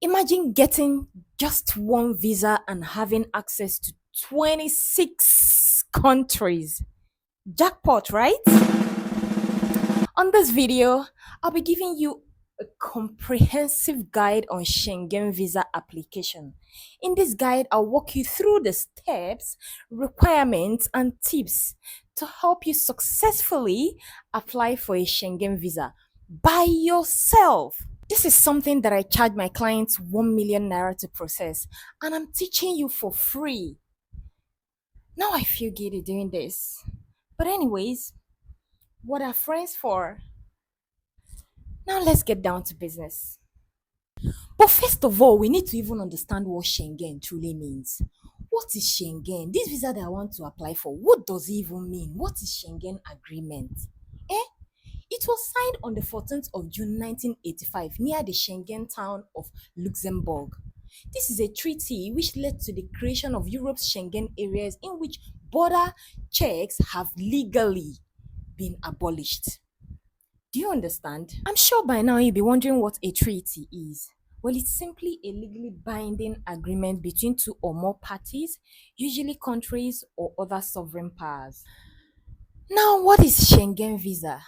Imagine getting just one visa and having access to 26 countries. Jackpot, right? On this video, I'll be giving you a comprehensive guide on Schengen Visa Application. In this guide, I'll walk you through the steps, requirements, and tips to help you successfully apply for a Schengen Visa by yourself. This is something that I charge my clients 1 million naira to process, and I'm teaching you for free. Now I feel giddy doing this. But, anyways, what are friends for? Now let's get down to business. But first of all, we need to even understand what Schengen truly means. What is Schengen? This visa that I want to apply for, what does it even mean? What is Schengen Agreement? Eh? It was signed on the 14th of June 1985 near the Schengen town of Luxembourg. This is a treaty which led to the creation of Europe's Schengen areas in which border checks have legally been abolished. Do you understand? I'm sure by now you'll be wondering what a treaty is. Well, it's simply a legally binding agreement between two or more parties, usually countries or other sovereign powers. Now, what is Schengen visa?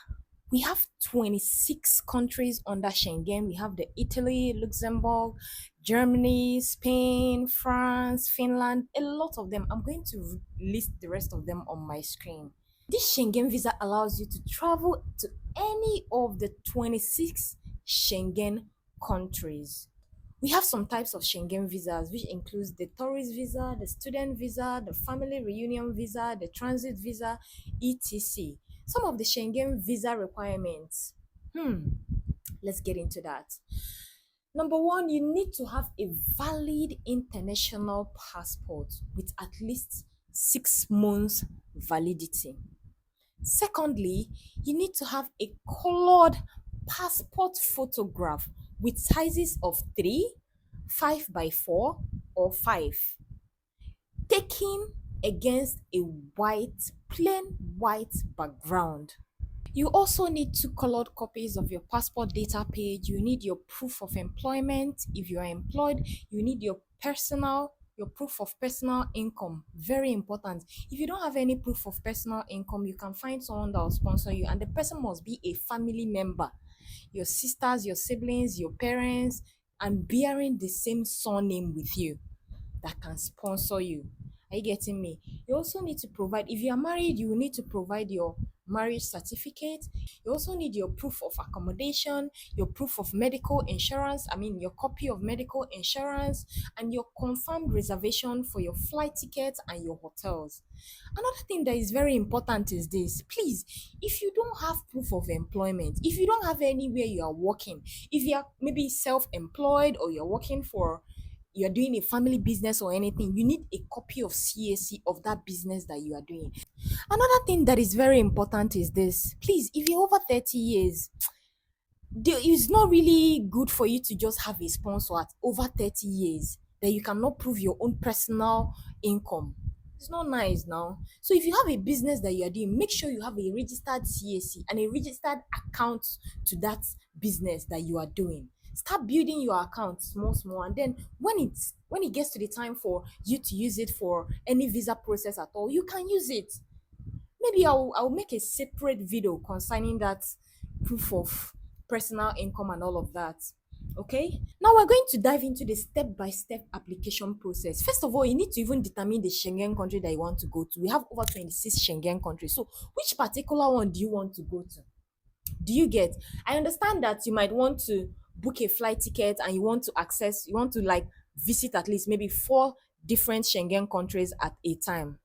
We have 26 countries under Schengen. We have the Italy, Luxembourg, Germany, Spain, France, Finland, a lot of them. I'm going to list the rest of them on my screen. This Schengen visa allows you to travel to any of the 26 Schengen countries. We have some types of Schengen visas, which includes the tourist visa, the student visa, the family reunion visa, the transit visa, etc. Some of the Schengen visa requirements. Let's get into that. Number one, you need to have a valid international passport with at least 6 months validity. Secondly, you need to have a colored passport photograph with sizes of 3, 5 by 4, or 5, taken against a plain white background. You also need 2 colored copies of your passport data page. You need your proof of employment. If you are employed, you need your proof of personal income. Very important. If you don't have any proof of personal income, you can find someone that will sponsor you, and the person must be a family member. Your sisters, your siblings, your parents, and bearing the same surname with you that can sponsor you. Are you getting me? You also need to provide, if you are married, you will need to provide your marriage certificate. You also need your proof of accommodation, your proof of medical insurance, your copy of medical insurance, and your confirmed reservation for your flight tickets and your hotels. Another thing that is very important is this. Please, if you don't have proof of employment, if you don't have anywhere you are working, if you are maybe self-employed or you're doing a family business or anything, you need a copy of CAC of that business that you are doing. Another thing that is very important is this. Please, if you're over 30 years, it's not really good for you to just have a sponsor at over 30 years that you cannot prove your own personal income. It's not nice now. So if you have a business that you are doing, make sure you have a registered CAC and a registered account to that business that you are doing. Start building your account small, and then when it gets to the time for you to use it for any visa process at all, you can use it. Maybe I'll make a separate video concerning that proof of personal income and all of that. Okay, now we're going to dive into the step-by-step application process. First of all, you need to even determine the Schengen country that you want to go to. We have over 26 Schengen countries, so which particular one do you want to go to? Do you get? I understand that you might want to book a flight ticket and you want to like visit at least maybe 4 different Schengen countries at a time.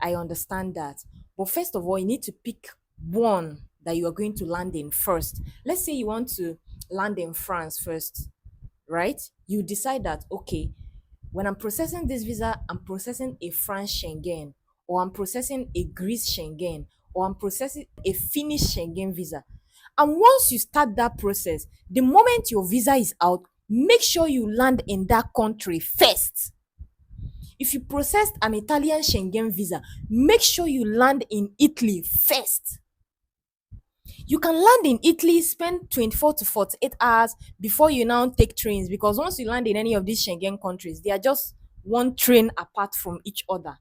I understand that. But first of all, you need to pick one that you are going to land in first. Let's say you want to land in France first, right? You decide that, okay, when I'm processing this visa, I'm processing a France Schengen, or I'm processing a Greece Schengen, or I'm processing a Finnish Schengen visa. And once you start that process, the moment your visa is out, make sure you land in that country first. If you processed an Italian Schengen visa, make sure you land in Italy first. You can land in Italy, spend 24 to 48 hours before you now take trains, because once you land in any of these Schengen countries, they are just one train apart from each other.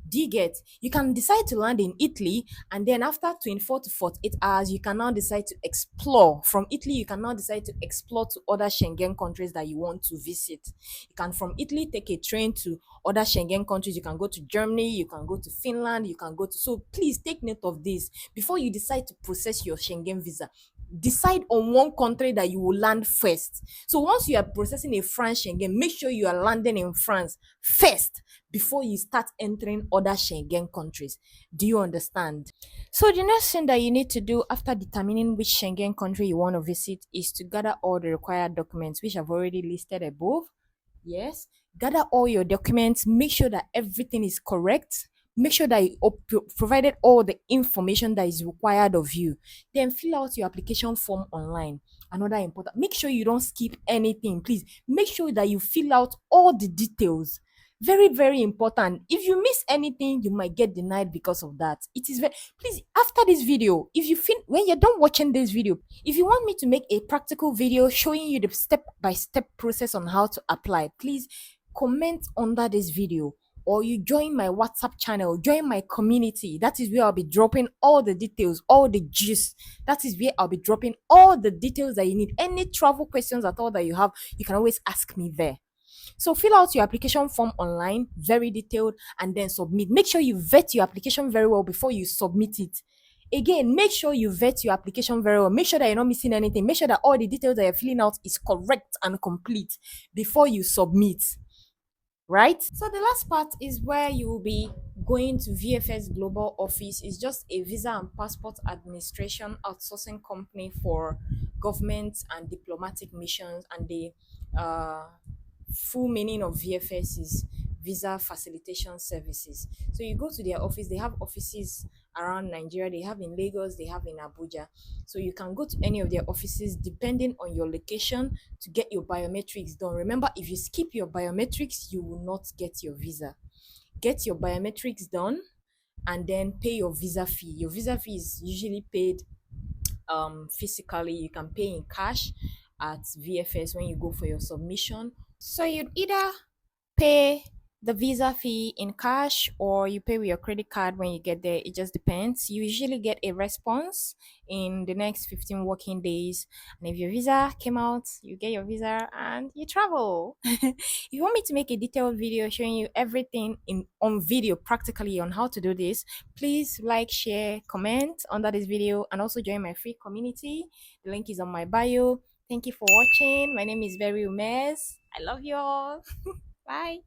Do you get? You can decide to land in Italy, and then after 24 to 48 hours, you can now decide to explore. From Italy, you can now decide to explore to other Schengen countries that you want to visit. You can from Italy take a train to other Schengen countries. You can go to Germany, you can go to Finland, you can go to. So please take note of this before you decide to process your Schengen visa. Decide on one country that you will land first. So once you are processing a France Schengen, make sure you are landing in France first before you start entering other Schengen countries. Do you understand? So the next thing that you need to do after determining which Schengen country you want to visit is to gather all the required documents, which I've already listed above. Yes, gather all your documents, make sure that everything is correct. Make sure that you provided all the information that is required of you. Then fill out your application form online. Another important, make sure you don't skip anything. Please make sure that you fill out all the details. Very, very important. If you miss anything, you might get denied because of that. It is very, please, after this video, if you feel, when you're done watching this video, if you want me to make a practical video showing you the step-by-step process on how to apply, please comment under this video, or you join my WhatsApp channel, join my community. That is where I'll be dropping all the details, all the gist. That is where I'll be dropping all the details that you need. Any travel questions at all that you have, you can always ask me there. So fill out your application form online, very detailed, and then submit. Make sure you vet your application very well before you submit it. Again, make sure you vet your application very well. Make sure that you're not missing anything. Make sure that all the details that you're filling out is correct and complete before you submit. Right? So the last part is where you will be going to VFS Global Office. It's just a visa and passport administration outsourcing company for government and diplomatic missions, and the uh full meaning of VFS is Visa Facilitation Services. So you go to their office, they have offices around Nigeria, they have in Lagos, they have in Abuja. So you can go to any of their offices depending on your location to get your biometrics done. Remember, if you skip your biometrics, you will not get your visa. Get your biometrics done and then pay your visa fee. Your visa fee is usually paid physically. You can pay in cash at VFS when you go for your submission. So you'd either pay the visa fee in cash or you pay with your credit card when you get there. It just depends. You usually get a response in the next 15 working days. And if your visa came out, you get your visa and you travel. If you want me to make a detailed video showing you everything in on video practically on how to do this, please like, share, comment under this video, and also join my free community. The link is on my bio. Thank you for watching. My name is Very Umez. I love you all. Bye.